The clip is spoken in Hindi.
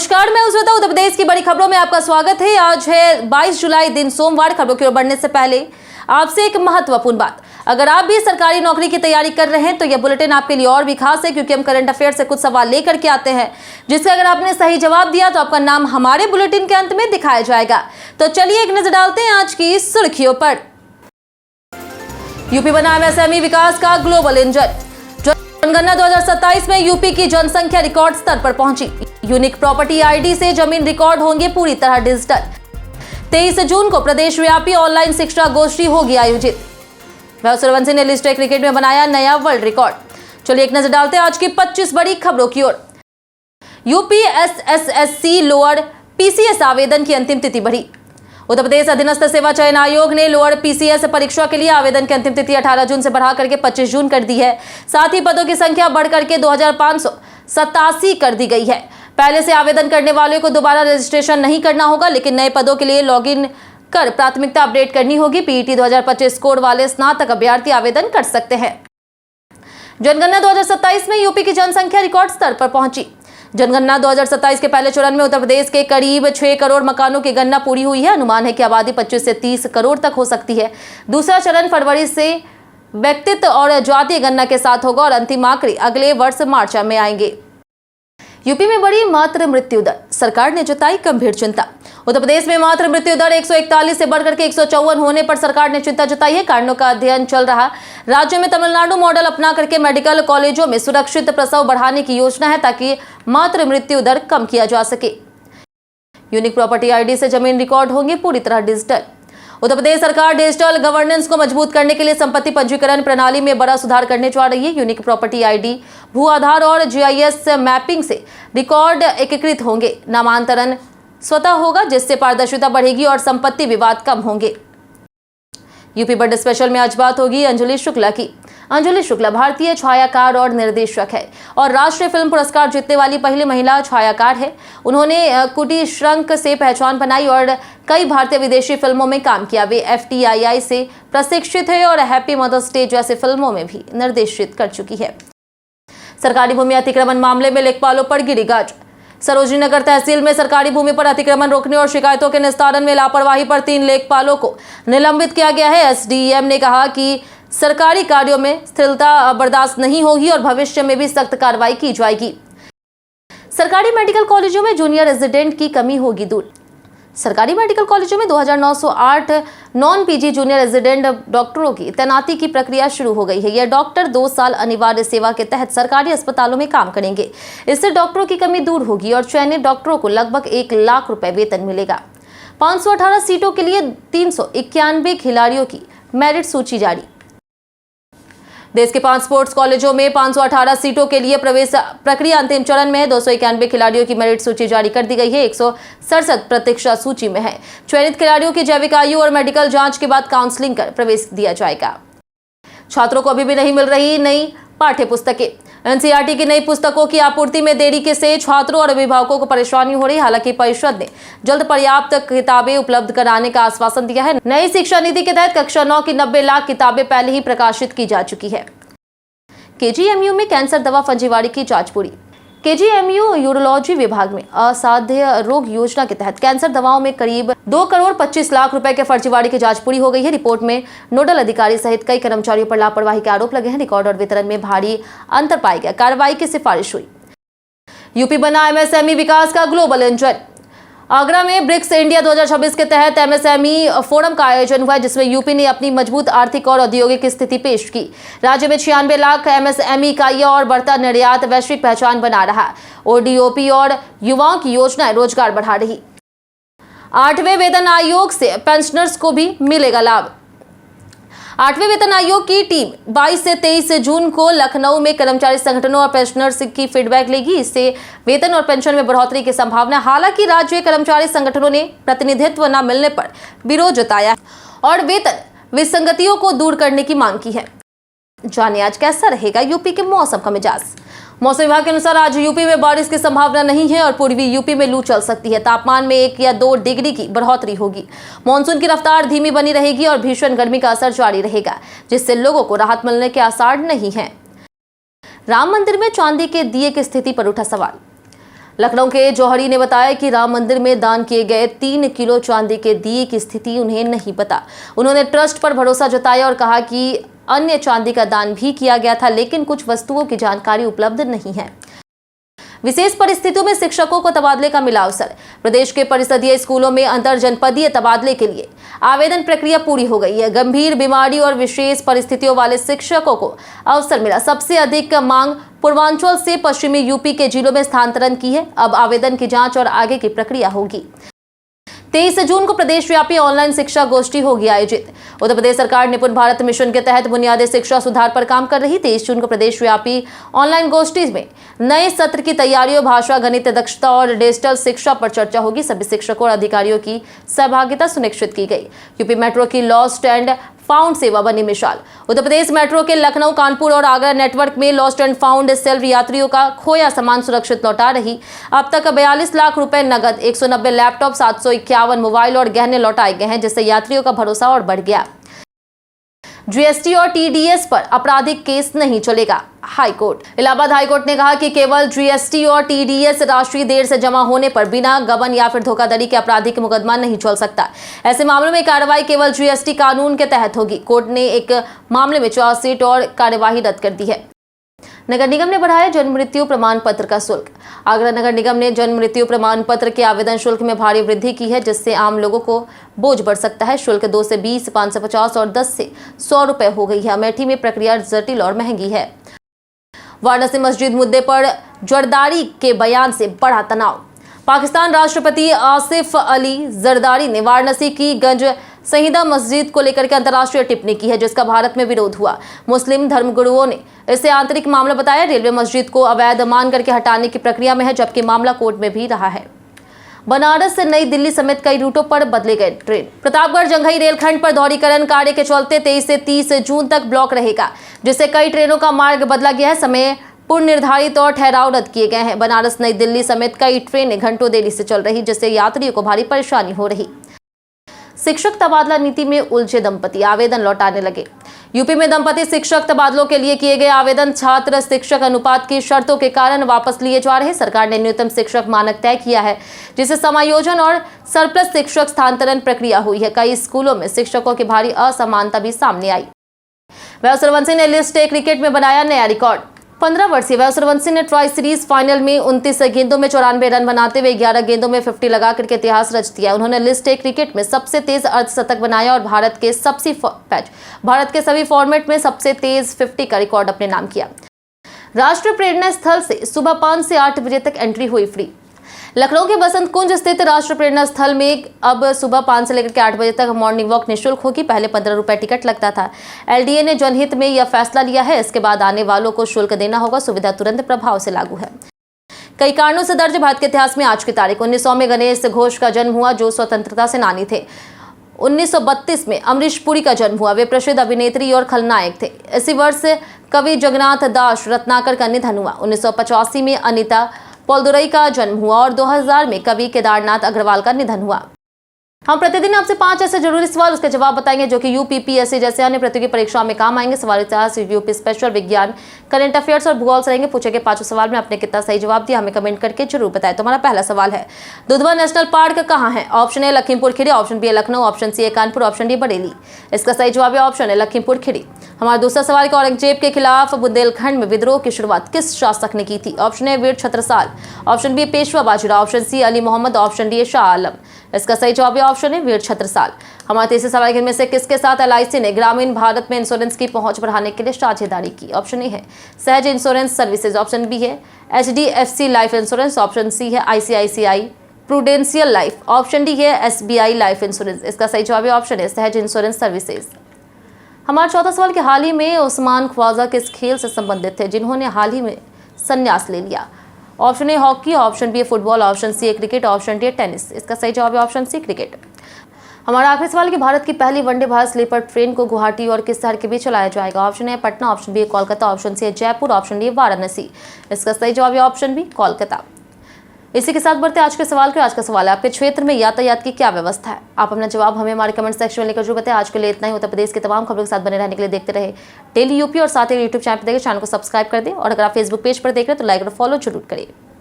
नमस्कार, मैं उज्ज्वला। उत्तर प्रदेश की बड़ी खबरों में आपका स्वागत है। आज है 22 जुलाई, दिन सोमवार। खबरों की ओर बढ़ने से पहले आपसे एक महत्वपूर्ण बात। अगर आप भी सरकारी नौकरी की तैयारी कर रहे हैं तो यह बुलेटिन आपके लिए और भी खास है, क्योंकि हम करंट अफेयर से कुछ सवाल लेकर के आते हैं, जिसका अगर आपने सही जवाब दिया तो आपका नाम हमारे बुलेटिन के अंत में दिखाया जाएगा। तो चलिए एक नजर डालते हैं आज की सुर्खियों पर। यूपी बना एमएसएमई विकास का ग्लोबल इंजन। जनगणना 2027 में यूपी की जनसंख्या रिकॉर्ड स्तर पर पहुंची। यूनिक प्रॉपर्टी आईडी से जमीन रिकॉर्ड होंगे पूरी तरह डिजिटल। 23 जून को प्रदेश व्यापी ऑनलाइन शिक्षा गोष्ठी होगी आयोजित। वैभव सूर्यवंशी ने लिस्ट क्रिकेट में बनाया नया वर्ल्ड रिकॉर्ड। चलिए एक नजर डालते हैं आज की 25 बड़ी खबरों की ओर। यूपी एसएससी लोअर पीसीएस आवेदन की अंतिम तिथि बढ़ी। उत्तर प्रदेश अधीनस्थ सेवा चयन आयोग ने लोअर पीसीएस परीक्षा के लिए आवेदन की अंतिम तिथि 18 जून से बढ़ा करके 25 जून कर दी है। साथ ही पदों की संख्या बढ़ करके 2587 कर दी गई है। पहले से आवेदन करने वालों को दोबारा रजिस्ट्रेशन नहीं करना होगा, लेकिन नए पदों के लिए लॉगिन कर प्राथमिकता अपडेट करनी होगी। पीईटी 2025 स्कोर वाले स्नातक अभ्यर्थी आवेदन कर सकते हैं। जनगणना 2027 में यूपी की जनसंख्या रिकॉर्ड स्तर पर पहुंची। जनगणना 2027 के पहले चरण में उत्तर प्रदेश के करीब 6 करोड़ मकानों की गणना पूरी हुई है। अनुमान है कि आबादी 25 से 30 करोड़ तक हो सकती है। दूसरा चरण फरवरी से व्यक्तित्व और जातीय गणना के साथ होगा और अंतिम आंकड़े अगले वर्ष मार्च में आएंगे। यूपी में बढ़ी मातृ मृत्यु दर, सरकार ने जताई गंभीर चिंता। उत्तर प्रदेश में मातृ मृत्यु दर 141 से बढ़कर के 154 होने पर सरकार ने चिंता जताई है। कारणों का अध्ययन चल रहा। राज्य में तमिलनाडु मॉडल अपना करके मेडिकल कॉलेजों में सुरक्षित प्रसव बढ़ाने की योजना है, ताकि मातृ मृत्यु दर कम किया जा सके। यूनिक प्रॉपर्टी आईडी से जमीन रिकॉर्ड होंगे पूरी तरह डिजिटल। उत्तर प्रदेश सरकार डिजिटल गवर्नेंस को मजबूत करने के लिए संपत्ति पंजीकरण प्रणाली में बड़ा सुधार करने जा रही है। यूनिक प्रॉपर्टी आईडी, भू आधार और जीआईएस मैपिंग से रिकॉर्ड एकीकृत होंगे। नामांतरण स्वतः होगा, जिससे पारदर्शिता बढ़ेगी और संपत्ति विवाद कम होंगे। यूपी बर्थडे स्पेशल में आज बात होगी अंजलि शुक्ला की। अंजलि शुक्ला भारतीय छायाकार और निर्देशक है और राष्ट्रीय फिल्म पुरस्कार जीतने वाली पहली महिला छायाकार है। उन्होंने कुटी श्रंक से पहचान बनाई और कई भारतीय विदेशी फिल्मों में काम किया। वे FTII से प्रशिक्षित है और हैप्पी मदर्स डे जैसे फिल्मों में भी निर्देशित कर चुकी है। सरकारी भूमि अतिक्रमण मामले में लेखपालों पर गिरी गाज। सरोजनी नगर तहसील में सरकारी भूमि पर अतिक्रमण रोकने और शिकायतों के निस्तारण में लापरवाही पर 3 लेखपालों को निलंबित किया गया है। SDEM ने कहा कि सरकारी कार्यों में स्थिरता बर्दाश्त नहीं होगी और भविष्य में भी सख्त कार्रवाई की जाएगी। सरकारी मेडिकल कॉलेजों में जूनियर रेजिडेंट की कमी होगी दूर। सरकारी मेडिकल कॉलेजों में 2908 नॉन PG जूनियर रेजिडेंट डॉक्टरों की तैनाती की प्रक्रिया शुरू हो गई है। यह डॉक्टर 2 साल अनिवार्य सेवा के तहत सरकारी अस्पतालों में काम करेंगे। इससे डॉक्टरों की कमी दूर होगी और चयनित डॉक्टरों को लगभग 1 लाख रुपए वेतन मिलेगा। 518 सीटों के लिए 391 खिलाड़ियों की मेरिट सूची जारी। देश के 5 स्पोर्ट्स कॉलेजों में 518 सीटों के लिए प्रवेश प्रक्रिया अंतिम चरण में है। 291 खिलाड़ियों की मेरिट सूची जारी कर दी गई है। 167 प्रतीक्षा सूची में है। चयनित खिलाड़ियों की जैविक आयु और मेडिकल जांच के बाद काउंसलिंग कर प्रवेश दिया जाएगा। छात्रों को अभी भी नहीं मिल रही नई पाठ्य पुस्तकें। NCERT की नई पुस्तकों की आपूर्ति में देरी से छात्रों और अभिभावकों को परेशानी हो रही। हालांकि परिषद ने जल्द पर्याप्त किताबें उपलब्ध कराने का आश्वासन दिया है। नई शिक्षा नीति के तहत कक्षा 9 की 90 लाख किताबें पहले ही प्रकाशित की जा चुकी है। KGMU में कैंसर दवा फर्जीवाड़े की जांच पूरी। KGMU यूरोलॉजी विभाग में असाध्य रोग योजना के तहत कैंसर दवाओं में करीब 2 करोड़ 25 लाख रुपए के फर्जीवाड़े की जांच पूरी हो गई है। रिपोर्ट में नोडल अधिकारी सहित कई कर्मचारियों पर लापरवाही के आरोप लगे हैं। रिकॉर्ड और वितरण में भारी अंतर पाया गया। कार्रवाई की सिफारिश हुई। यूपी बना MSME विकास का ग्लोबल इंजन। आगरा में ब्रिक्स इंडिया 2026 के तहत MSME फोरम का आयोजन हुआ, जिसमें यूपी ने अपनी मजबूत आर्थिक और औद्योगिक स्थिति पेश की। राज्य में 96 लाख MSME इकाइयां और बढ़ता निर्यात वैश्विक पहचान बना रहा। ODOP और युवाओं की योजनाएं रोजगार बढ़ा रही। 8वें वेतन आयोग से पेंशनर्स को भी मिलेगा लाभ। 8वें वेतन आयोग की टीम 22 से 23 जून को लखनऊ में कर्मचारी संगठनों और पेंशनर्स की फीडबैक लेगी। इससे वेतन और पेंशन में बढ़ोतरी की संभावना। हालांकि राज्य कर्मचारी संगठनों ने प्रतिनिधित्व न मिलने पर विरोध जताया और वेतन विसंगतियों को दूर करने की मांग की है। जानिए आज कैसा रहेगा यूपी के मौसम का मिजाज। मौसम विभाग के अनुसार आज यूपी में बारिश की संभावना नहीं है और पूर्वी यूपी में लू चल सकती है। तापमान में 1 या 2 डिग्री की बढ़ोतरी होगी। मानसून की रफ्तार धीमी बनी रहेगी और भीषण गर्मी का असर जारी रहेगा, जिससे लोगों को राहत मिलने के आसार नहीं है। राम मंदिर में चांदी के दिए की स्थिति पर उठा सवाल। लखनऊ के जौहरी ने बताया कि राम मंदिर में दान किए गए 3 किलो चांदी के दिए की स्थिति उन्हें नहीं पता। उन्होंने ट्रस्ट पर भरोसा जताया और कहा कि अन्य चांदी का दान भी किया गया था, लेकिन कुछ वस्तुओं की जानकारी उपलब्ध नहीं है। विशेष परिस्थितियों में शिक्षकों को तबादले का मिला अवसर। प्रदेश के परिषदीय स्कूलों में अंतर जनपदीय तबादले के लिए आवेदन प्रक्रिया पूरी हो गई है। गंभीर बीमारी और विशेष परिस्थितियों वाले शिक्षकों को अवसर मिला। सबसे अधिक मांग पूर्वांचल से पश्चिमी यूपी के जिलों में स्थानांतरण की है। अब आवेदन की जांच और आगे की प्रक्रिया होगी। 23 जून को प्रदेश व्यापी ऑनलाइन शिक्षा गोष्ठी होगी आयोजित। उत्तर प्रदेश सरकार निपुण भारत मिशन के तहत बुनियादी शिक्षा सुधार पर काम कर रही 23 जून को प्रदेश व्यापी ऑनलाइन गोष्ठी में नए सत्र की तैयारियों, भाषा, गणित दक्षता और डिजिटल शिक्षा पर चर्चा होगी। सभी शिक्षकों और अधिकारियों की सहभागिता सुनिश्चित की गई। यूपी मेट्रो की लॉस्ट एंड फाउंड सेवा बनी मिसाल। उत्तर प्रदेश मेट्रो के लखनऊ, कानपुर और आगरा नेटवर्क में लॉस्ट एंड फाउंड सेल यात्रियों का खोया सामान सुरक्षित लौटा रही। अब तक 42 लाख रुपए नगद, 190 लैपटॉप, 751 मोबाइल और गहने लौटाए गए हैं, जिससे यात्रियों का भरोसा और बढ़ गया। जीएसटी और टीडीएस पर आपराधिक केस नहीं चलेगा। हाईकोर्ट। इलाहाबाद हाईकोर्ट ने कहा कि केवल जीएसटी और टीडीएस राशि देर से जमा होने पर बिना गबन या फिर धोखाधड़ी के आपराधिक मुकदमा नहीं चल सकता। ऐसे मामलों में कार्रवाई केवल जीएसटी कानून के तहत होगी। कोर्ट ने एक मामले में चार्जशीट और कार्यवाही रद्द कर दी है। नगर निगम ने बढ़ाया जन्म मृत्यु प्रमाण पत्र का शुल्क। आगरा नगर निगम ने जन्म मृत्यु प्रमाण पत्र के आवेदन शुल्क में भारी वृद्धि की है, जिससे आम लोगों को बोझ बढ़ सकता है। शुल्क 2 से 20, 550 और 10 से 100 रुपए हो गई है। अमेठी में प्रक्रिया जटिल और महंगी है। वाराणसी मस्जिद मुद्दे पर जरदारी के बयान से बढ़ा तनाव। पाकिस्तान राष्ट्रपति आसिफ अली जरदारी ने वाराणसी की गंज संहिदा मस्जिद को लेकर के अंतर्राष्ट्रीय टिप्पणी की है, जिसका भारत में विरोध हुआ। मुस्लिम धर्मगुरुओं ने इसे आंतरिक मामला बताया। रेलवे मस्जिद को अवैध मान करके हटाने की प्रक्रिया में है, जबकि मामला कोर्ट में भी रहा है। बनारस से नई दिल्ली समेत कई रूटों पर बदले गए ट्रेन। प्रतापगढ़ जंघई रेलखंड पर दोहरीकरण कार्य के चलते 23 से 30 जून तक ब्लॉक रहेगा, जिससे कई ट्रेनों का मार्ग बदला गया है। समय पूर्व निर्धारित और ठहराव रद्द किए गए हैं। बनारस नई दिल्ली समेत कई ट्रेनें घंटों देरी से चल रही, जिससे यात्रियों को भारी परेशानी हो रही। शिक्षक तबादला नीति में उलझे दंपति, आवेदन लौटाने लगे। यूपी में दंपति शिक्षक तबादलों के लिए किए गए आवेदन छात्र शिक्षक अनुपात की शर्तों के कारण वापस लिए जा रहे। सरकार ने न्यूनतम शिक्षक मानक तय किया है, जिससे समायोजन और सरप्लस शिक्षक स्थानांतरण प्रक्रिया हुई है। कई स्कूलों में शिक्षकों की भारी असमानता भी सामने आई। वैभव सूर्यवंशी ने लिस्ट ए क्रिकेट में बनाया नया रिकॉर्ड। 15 वर्षीय वैभव सूर्यवंशी ने ट्राई सीरीज फाइनल में 29 गेंदों में 94 रन बनाते हुए 11 गेंदों में 50 लगा करके इतिहास रच दिया। उन्होंने लिस्ट ए क्रिकेट में सबसे तेज अर्धशतक बनाया और भारत के सभी फॉर्मेट में सबसे तेज 50 का रिकॉर्ड अपने नाम किया। राष्ट्रीय प्रेरणा स्थल से सुबह 5 से 8 बजे तक एंट्री हुई फ्री। लखनऊ के बसंत कुंज स्थित राष्ट्रीय प्रेरणा स्थल में अब सुबह 5 से लेकर के 8 बजे तक मॉर्निंग वॉक निःशुल्क होगी। पहले 15 रुपए टिकट लगता था। एलडीए ने जनहित में यह फैसला लिया है। इसके बाद आने वालों को शुल्क देना होगा। सुविधा तुरंत प्रभाव से लागू है। कई कारणों से दर्ज भारत के इतिहास में आज की तारीख 1900 में गणेश घोष का जन्म हुआ, जो स्वतंत्रता सेनानी थे। 1932 में अमरीश पुरी का जन्म हुआ। वे प्रसिद्ध अभिनेत्री और खलनायक थे। इसी वर्ष कवि जगन्नाथ दास रत्नाकर का निधन हुआ। 1985 में अनिता पोलदुरई का जन्म हुआ और 2000 में कवि केदारनाथ अग्रवाल का निधन हुआ। हम प्रतिदिन आपसे 5 ऐसे जरूरी सवाल उसके जवाब बताएंगे, जो कि यूपीपीएससी जैसे अन्य प्रतियोगी परीक्षाओं में काम आएंगे। सवाल इतिहास, यूपी स्पेशल, विज्ञान, करंट अफेयर्स और भूगोल से रहेंगे। पूछे गए 5 सवाल में आपने कितना सही जवाब दिया, हमें कमेंट करके जरूर बताएं। तो हमारा पहला सवाल है, दुधवा नेशनल पार्क कहाँ है? Option A Lakhimpur Kheri, option B Lucknow, option C Kanpur, option D Bareilly. इसका सही जवाब है ऑप्शन ए लखीमपुर खीरी। हमारा दूसरा सवाल है, औरंगजेब के खिलाफ बुंदेलखंड में विद्रोह की शुरुआत किस शासक ने की थी? Option A Veer Chhatrasal, option B Peshwa Bajirao, option C Ali Mohammad, option D Shah Alam. इसका सही जवाब है ऑप्शन है वीर छत्रसाल। हमारे तीसरे सवाल में से किसके साथ एलआईसी ने ग्रामीण भारत में इंश्योरेंस की पहुंच बढ़ाने के लिए साझेदारी की? ऑप्शन ए है Sahaj insurance services, option B है HDFC life insurance, option C है ICICI prudential life, option D है एसबीआई लाइफ इंश्योरेंस। इसका सही जवाब है ऑप्शन है सहज इंश्योरेंस सर्विसेज। हमारा चौथा सवाल कि हाल ही में उस्मान ख्वाजा किस खेल से संबंधित थे जिन्होंने हाल ही में संन्यास ले लिया? Option A hockey, option B football, option C cricket, option D tennis. इसका सही जवाब है ऑप्शन सी क्रिकेट। हमारा आखिरी सवाल कि भारत की पहली वनडे भारत स्लीपर ट्रेन को गुवाहाटी और किस शहर के बीच चलाया जाएगा? Option A Patna, option B Kolkata, option C Jaipur, option D Varanasi. इसका सही जवाब है ऑप्शन बी कोलकाता। इसी के साथ बढ़ते आज के सवाल के आज का सवाल है, आपके क्षेत्र में यातायात की क्या व्यवस्था है? आप अपना जवाब हमें हमारे कमेंट सेक्शन में लेकर जरूर बताएं। आज के लिए इतना ही। उत्तर प्रदेश की तमाम खबरों के साथ बने रहने के लिए देखते रहे डेली यूपी और साथ ही यूट्यूब चैनल पर देखिए, चैनल को सब्सक्राइब कर दें और अगर आप फेसबुक पेज पर देख रहे हैं तो लाइक और फॉलो जरूर करिए।